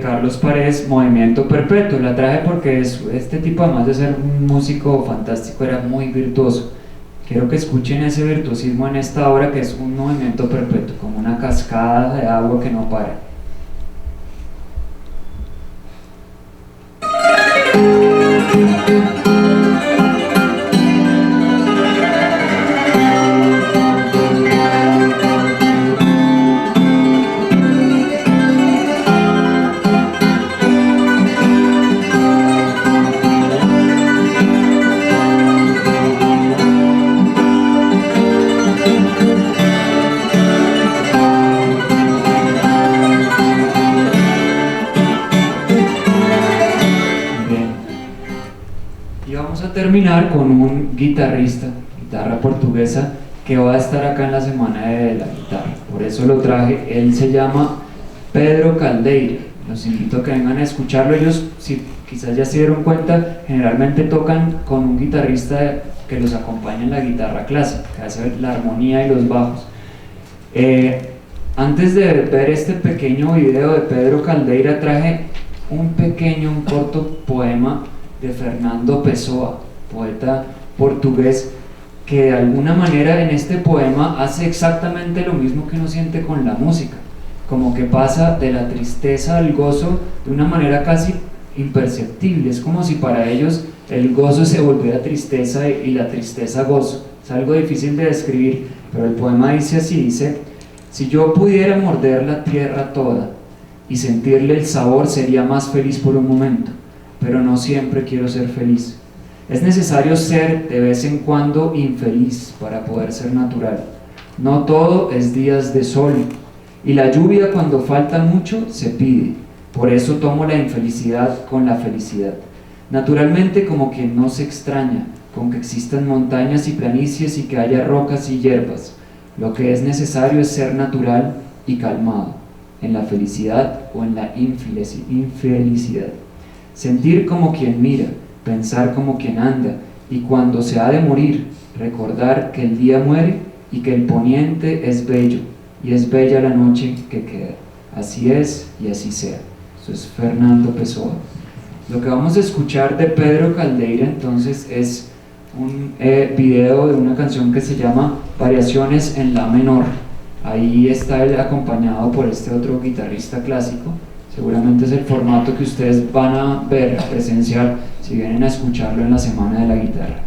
Carlos Paredes, Movimiento Perpetuo. La traje porque este tipo, además de ser un músico fantástico, era muy virtuoso. Quiero que escuchen ese virtuosismo en esta obra, que es un movimiento perpetuo, como una cascada de agua que no para. Terminar con un guitarrista, guitarra portuguesa, que va a estar acá en la semana de la guitarra, por eso lo traje. Él se llama Pedro Caldeira. Los invito a que vengan a escucharlo. Ellos, si quizás ya se dieron cuenta, generalmente tocan con un guitarrista que los acompaña en la guitarra clásica, que hace la armonía y los bajos. Antes de ver este pequeño video de Pedro Caldeira, traje un corto poema de Fernando Pessoa, poeta portugués, que de alguna manera en este poema hace exactamente lo mismo que uno siente con la música, como que pasa de la tristeza al gozo de una manera casi imperceptible. Es como si para ellos el gozo se volviera tristeza y la tristeza gozo. Es algo difícil de describir, pero el poema dice así, dice: si yo pudiera morder la tierra toda y sentirle el sabor, sería más feliz por un momento, pero no siempre quiero ser feliz. Es necesario ser de vez en cuando infeliz para poder ser natural. No todo es días de sol, y la lluvia, cuando falta mucho, se pide. Por eso tomo la infelicidad con la felicidad. Naturalmente, como quien no se extraña con que existan montañas y planicies y que haya rocas y hierbas, lo que es necesario es ser natural y calmado, en la felicidad o en la infelicidad. Sentir como quien mira, pensar como quien anda, y cuando se ha de morir, recordar que el día muere y que el poniente es bello, y es bella la noche que queda. Así es y así sea. Eso es Fernando Pessoa. Lo que vamos a escuchar de Pedro Caldeira entonces es un video de una canción que se llama Variaciones en La menor. Ahí está él acompañado por este otro guitarrista clásico. Seguramente es el formato que ustedes van a ver, a presenciar, si vienen a escucharlo en la Semana de la Guitarra.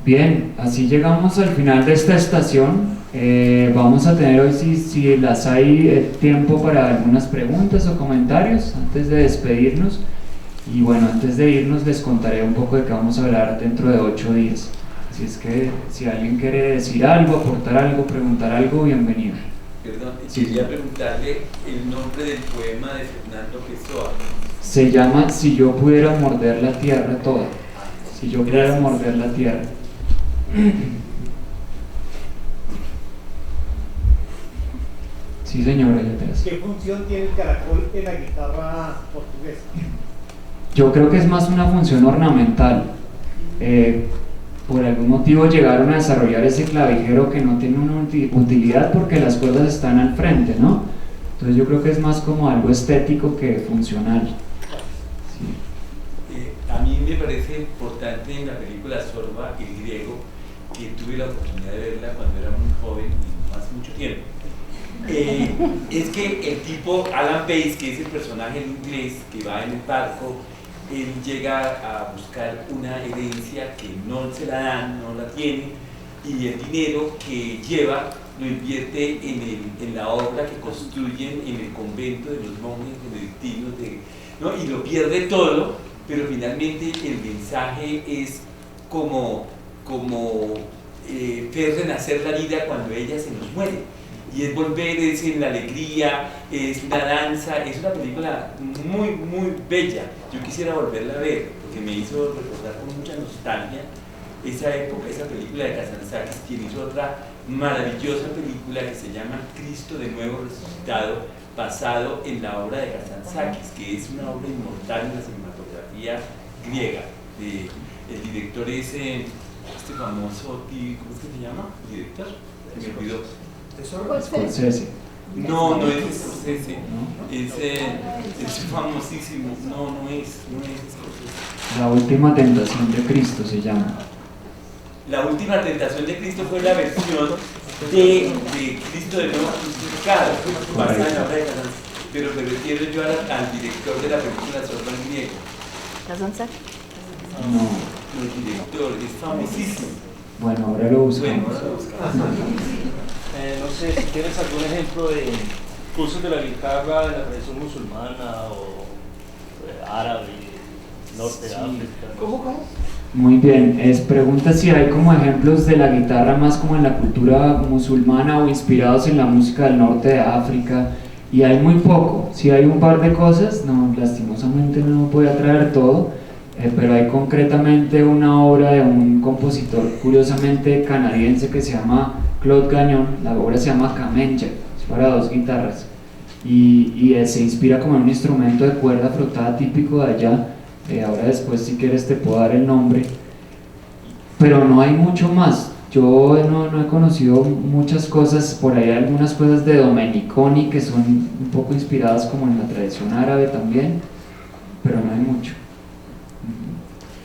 Bien, así llegamos al final de esta estación. Vamos a tener hoy, si las hay, tiempo para algunas preguntas o comentarios antes de despedirnos. Y bueno, antes de irnos les contaré un poco de qué vamos a hablar dentro de 8 días. Así es que si alguien quiere decir algo, aportar algo, preguntar algo, bienvenido. Perdón, quería preguntarle el nombre del poema de Fernando Pessoa. Se llama Si yo pudiera morder la tierra toda. Si yo pudiera morder la tierra. Sí, señora. ¿Qué función tiene el caracol en la guitarra portuguesa? Yo creo que es más una función ornamental. Por algún motivo llegaron a desarrollar ese clavijero que no tiene una utilidad porque las cuerdas están al frente, ¿no? Entonces yo creo que es más como algo estético que funcional. Sí. A mí me parece importante en la película Sorba, el griego, que tuve la oportunidad de verla cuando era muy joven y no hace mucho tiempo. Es que el tipo Alan Pace, que es el personaje en inglés que va en el barco, él llega a buscar una herencia que no se la dan, no la tiene, y el dinero que lleva lo invierte en la obra que construyen en el convento de los monjes benedictinos, ¿no? Y lo pierde todo, pero finalmente el mensaje es como ver renacer la vida cuando ella se nos muere. Y es volver, es en la alegría, es una danza, es una película muy, muy bella. Yo quisiera volverla a ver, porque me hizo recordar con mucha nostalgia esa época, esa película de Kazantzakis, quien hizo otra maravillosa película que se llama Cristo de nuevo resucitado, basado en la obra de Kazantzakis, que es una obra inmortal en la cinematografía griega. El director es este famoso, ¿cómo es que se llama? ¿El director? Se me olvidó. Scorsese. No, no es Scorsese, es famosísimo, no es Scorsese. La última tentación de Cristo se llama. La última tentación de Cristo fue la versión de Cristo de nuevo crucificado, basada en la obra de Kazantzakis, pero me refiero yo al director de la película Sorba en griego. ¿Kazantzakis? No. como el director, es famosísimo. Bueno, ahora lo buscamos. Bueno, ahora lo buscamos. No sé, si tienes algún ejemplo de cursos de la guitarra de la tradición musulmana o árabe, norte de África. ¿Cómo? Muy bien, pregunta si hay como ejemplos de la guitarra más como en la cultura musulmana o inspirados en la música del norte de África, y hay muy poco. Si hay un par de cosas, no, lastimosamente no voy a traer todo, pero hay concretamente una obra de un compositor curiosamente canadiense que se llama Claude Gagnon. La obra se llama Kamenja, es para dos guitarras, y se inspira como en un instrumento de cuerda frotada típico de allá. Ahora después si quieres te puedo dar el nombre, pero no hay mucho más. Yo no he conocido muchas cosas, por ahí hay algunas cosas de Domeniconi que son un poco inspiradas como en la tradición árabe también, pero no hay mucho.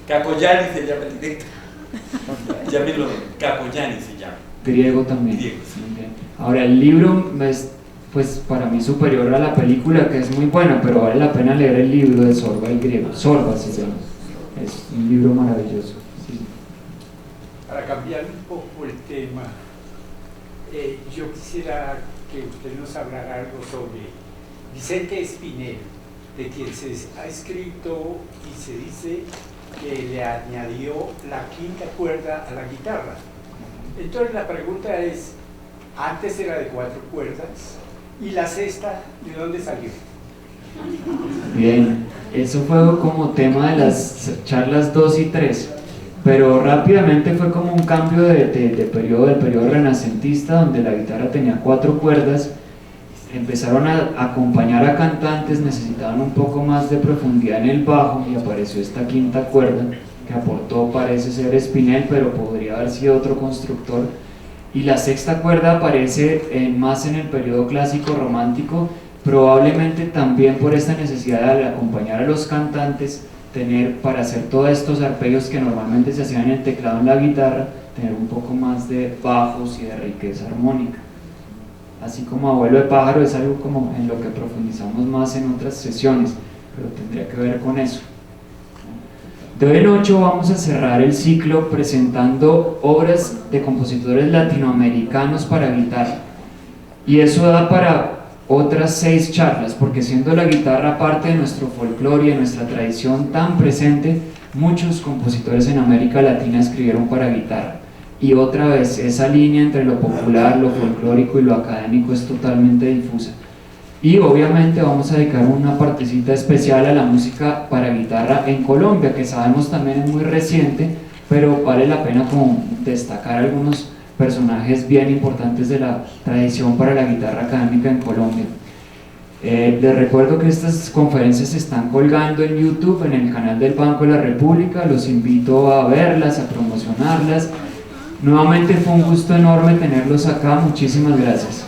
Capoyani se llama el directo. Llámelo, Capoyani se llama. Griego también. Griego, sí. Muy bien. Ahora el libro es pues para mí superior a la película, que es muy buena, pero vale la pena leer el libro de Sorba el Griego. Sorba se llama. Es un libro maravilloso. Sí. Para cambiar un poco el tema, yo quisiera que usted nos hablara algo sobre Vicente Espinel, de quien se ha escrito y se dice que le añadió la quinta cuerda a la guitarra. Entonces la pregunta es, antes era de 4 cuerdas, ¿y la sexta de dónde salió? Bien, eso fue como tema de las charlas 2 y 3, pero rápidamente fue como un cambio del periodo renacentista, donde la guitarra tenía 4 cuerdas. Empezaron a acompañar a cantantes, necesitaban un poco más de profundidad en el bajo y apareció esta quinta cuerda que aportó, parece ser Espinel, pero podría haber sido otro constructor. Y la sexta cuerda aparece más en el periodo clásico romántico, probablemente también por esta necesidad de acompañar a los cantantes, tener para hacer todos estos arpegios que normalmente se hacían en el teclado, en la guitarra, tener un poco más de bajos y de riqueza armónica. Así como Abuelo de Pájaro es algo como en lo que profundizamos más en otras sesiones, pero tendría que ver con eso. De hoy en 8 vamos a cerrar el ciclo presentando obras de compositores latinoamericanos para guitarra, y eso da para otras 6 charlas, porque siendo la guitarra parte de nuestro folclore y de nuestra tradición tan presente, muchos compositores en América Latina escribieron para guitarra, y otra vez esa línea entre lo popular, lo folclórico y lo académico es totalmente difusa. Y obviamente vamos a dedicar una partecita especial a la música para guitarra en Colombia, que sabemos también es muy reciente, pero vale la pena como destacar algunos personajes bien importantes de la tradición para la guitarra académica en Colombia. Les recuerdo que estas conferencias se están colgando en YouTube, en el canal del Banco de la República. Los invito a verlas, a promocionarlas. Nuevamente fue un gusto enorme tenerlos acá, muchísimas gracias.